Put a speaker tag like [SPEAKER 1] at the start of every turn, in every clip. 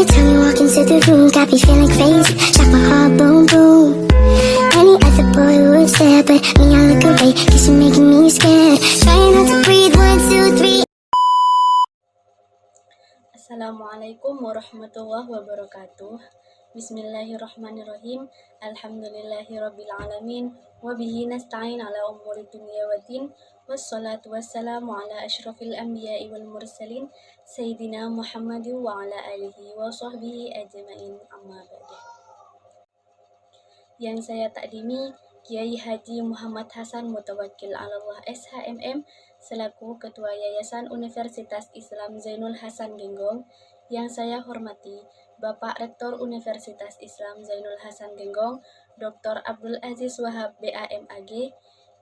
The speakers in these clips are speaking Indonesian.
[SPEAKER 1] time you walk into the room, got me feeling crazy, shot my heart boom boom. Any other boy would stare, but me I look away, cause you're making me scared. Trying not to breathe, 1, 2, 3.
[SPEAKER 2] Assalamualaikum warahmatullahi wabarakatuh. Bismillahirrahmanirrahim. Alhamdulillahirrabbilalamin. Wabihi nasta'in ala umuri dunia wa din. Wassalatu wassalamu ala ashrafil anbiya'i wal mursalin. Sayyidina Muhammadin wa ala alihi wa sahbihi ajma'in, amma ba'du. Yang saya takdimi Kiai Haji Muhammad Hasan Mutawakkil Allah SHMM selaku Ketua Yayasan Universitas Islam Zainul Hasan Genggong. Yang saya hormati Bapak Rektor Universitas Islam Zainul Hasan Genggong, Dr. Abdul Aziz Wahab BAMAG.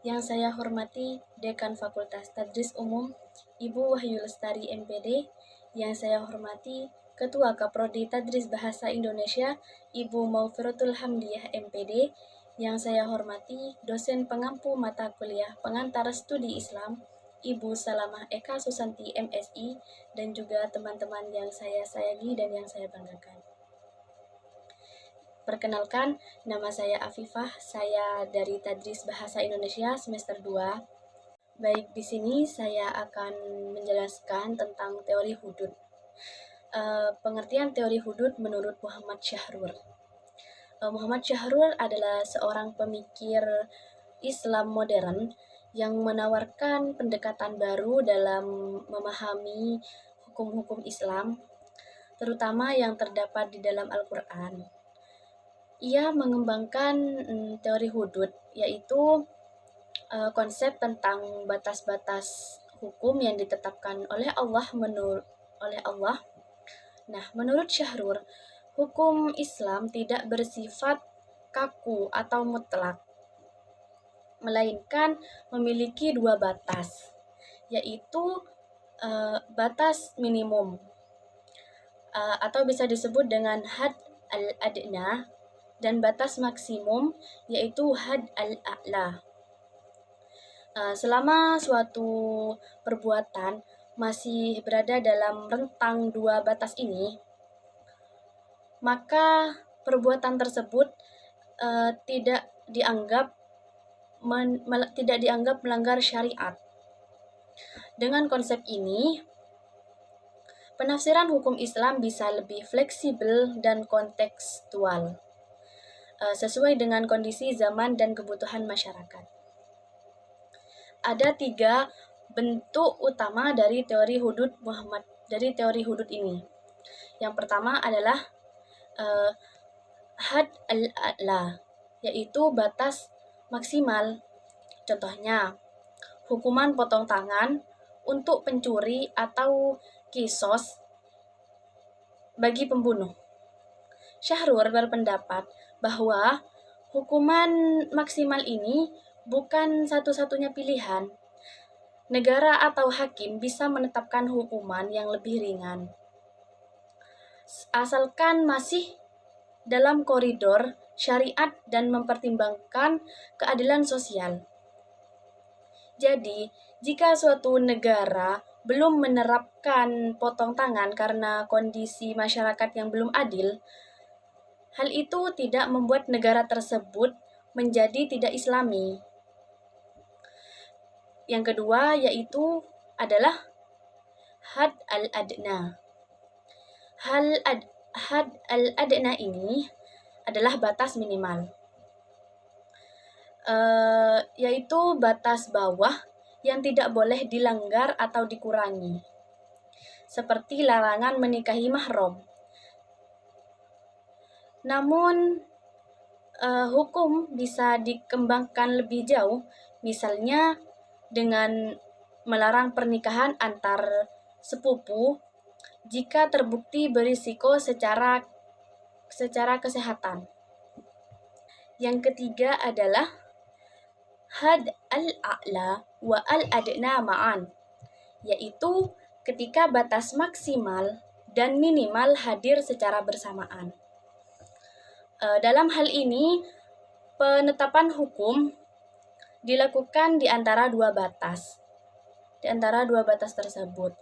[SPEAKER 2] Yang saya hormati Dekan Fakultas Tadris Umum Ibu Wahyu Lestari MPD. Yang saya hormati Ketua Kaprodi Tadris Bahasa Indonesia Ibu Maufiratul Hamdiyah MPD. Yang saya hormati dosen pengampu mata kuliah pengantar studi Islam Ibu Salamah Eka Susanti MSI, dan juga teman-teman yang saya sayangi dan yang saya banggakan. Perkenalkan, nama saya Afifah, saya dari Tadris Bahasa Indonesia semester 2. Baik, di sini saya akan menjelaskan tentang teori hudud. Pengertian teori hudud menurut Muhammad Syahrur. Muhammad Syahrur adalah seorang pemikir Islam modern yang menawarkan pendekatan baru dalam memahami hukum-hukum Islam, terutama yang terdapat di dalam Al-Quran. Ia mengembangkan teori hudud, yaitu konsep tentang batas-batas hukum yang ditetapkan oleh Allah Nah, menurut Syahrur, hukum Islam tidak bersifat kaku atau mutlak, melainkan memiliki dua batas, yaitu batas minimum atau bisa disebut dengan had al-adna, dan batas maksimum yaitu had al-a'la. Selama suatu perbuatan masih berada dalam rentang dua batas ini, maka perbuatan tersebut tidak dianggap melanggar syariat. Dengan konsep ini, penafsiran hukum Islam bisa lebih fleksibel dan kontekstual, sesuai dengan kondisi zaman dan kebutuhan masyarakat. Ada 3 bentuk utama dari teori hudud ini. Yang pertama adalah had al-a'la, yaitu batas maksimal. Contohnya, hukuman potong tangan untuk pencuri atau kisos bagi pembunuh. Syahrur berpendapat bahwa hukuman maksimal ini bukan satu-satunya pilihan. Negara atau hakim bisa menetapkan hukuman yang lebih ringan, asalkan masih dalam koridor syariat dan mempertimbangkan keadilan sosial. Jadi, jika suatu negara belum menerapkan potong tangan karena kondisi masyarakat yang belum adil, hal itu tidak membuat negara tersebut menjadi tidak Islami. Yang kedua yaitu adalah had al-adna. Had al-adna ini adalah batas minimal, yaitu batas bawah yang tidak boleh dilanggar atau dikurangi, seperti larangan menikahi mahram. Namun, hukum bisa dikembangkan lebih jauh, misalnya dengan melarang pernikahan antar sepupu jika terbukti berisiko secara kesehatan. Yang ketiga adalah had al-a'la wa al-adna ma'an, yaitu ketika batas maksimal dan minimal hadir secara bersamaan. Dalam hal ini, penetapan hukum dilakukan di antara dua batas tersebut.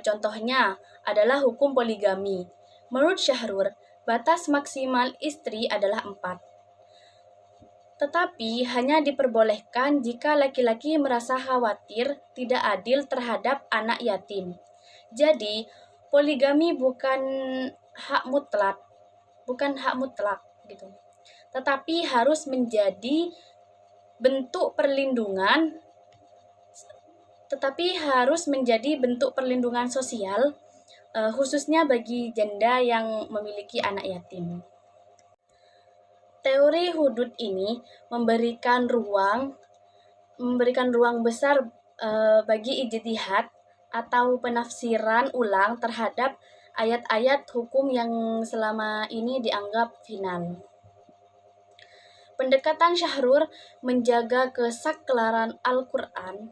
[SPEAKER 2] Contohnya adalah hukum poligami. Menurut Syahrur, batas maksimal istri adalah 4. Tetapi hanya diperbolehkan jika laki-laki merasa khawatir tidak adil terhadap anak yatim. Jadi, poligami bukan hak mutlak gitu. Tetapi harus menjadi bentuk perlindungan sosial, khususnya bagi janda yang memiliki anak yatim. Teori hudud ini memberikan ruang besar bagi ijtihad atau penafsiran ulang terhadap ayat-ayat hukum yang selama ini dianggap final. Pendekatan Syahrur menjaga kesakralan Al-Quran,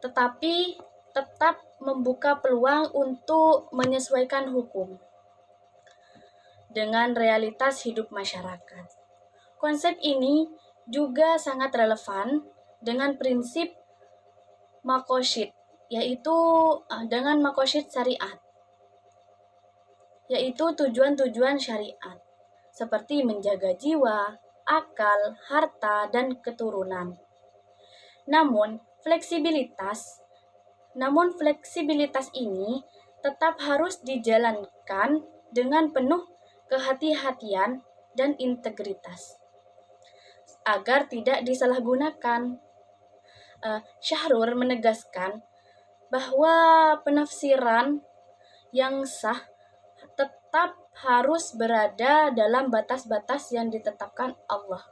[SPEAKER 2] tetapi tetap membuka peluang untuk menyesuaikan hukum dengan realitas hidup masyarakat. Konsep ini juga sangat relevan dengan prinsip maqasid, yaitu dengan maqasid syariat, yaitu tujuan-tujuan syariat, seperti menjaga jiwa, akal, harta, dan keturunan. Namun, fleksibilitas ini tetap harus dijalankan dengan penuh kehati-hatian dan integritas agar tidak disalahgunakan. Syahrur menegaskan bahwa penafsiran yang sah tetap harus berada dalam batas-batas yang ditetapkan Allah.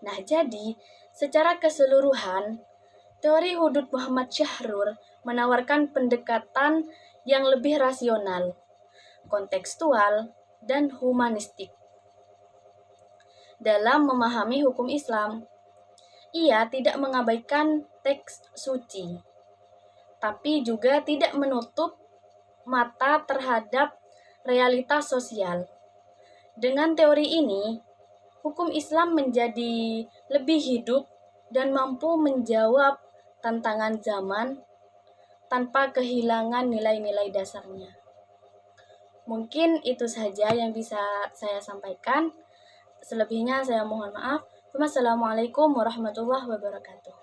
[SPEAKER 2] Nah, jadi secara keseluruhan, teori hudud Muhammad Syahrur menawarkan pendekatan yang lebih rasional, kontekstual, dan humanistik dalam memahami hukum Islam. Ia tidak mengabaikan teks suci, tapi juga tidak menutup mata terhadap realitas sosial. Dengan teori ini, hukum Islam menjadi lebih hidup dan mampu menjawab tantangan zaman tanpa kehilangan nilai-nilai dasarnya. Mungkin itu saja yang bisa saya sampaikan. Selebihnya saya mohon maaf. Wassalamualaikum warahmatullahi wabarakatuh.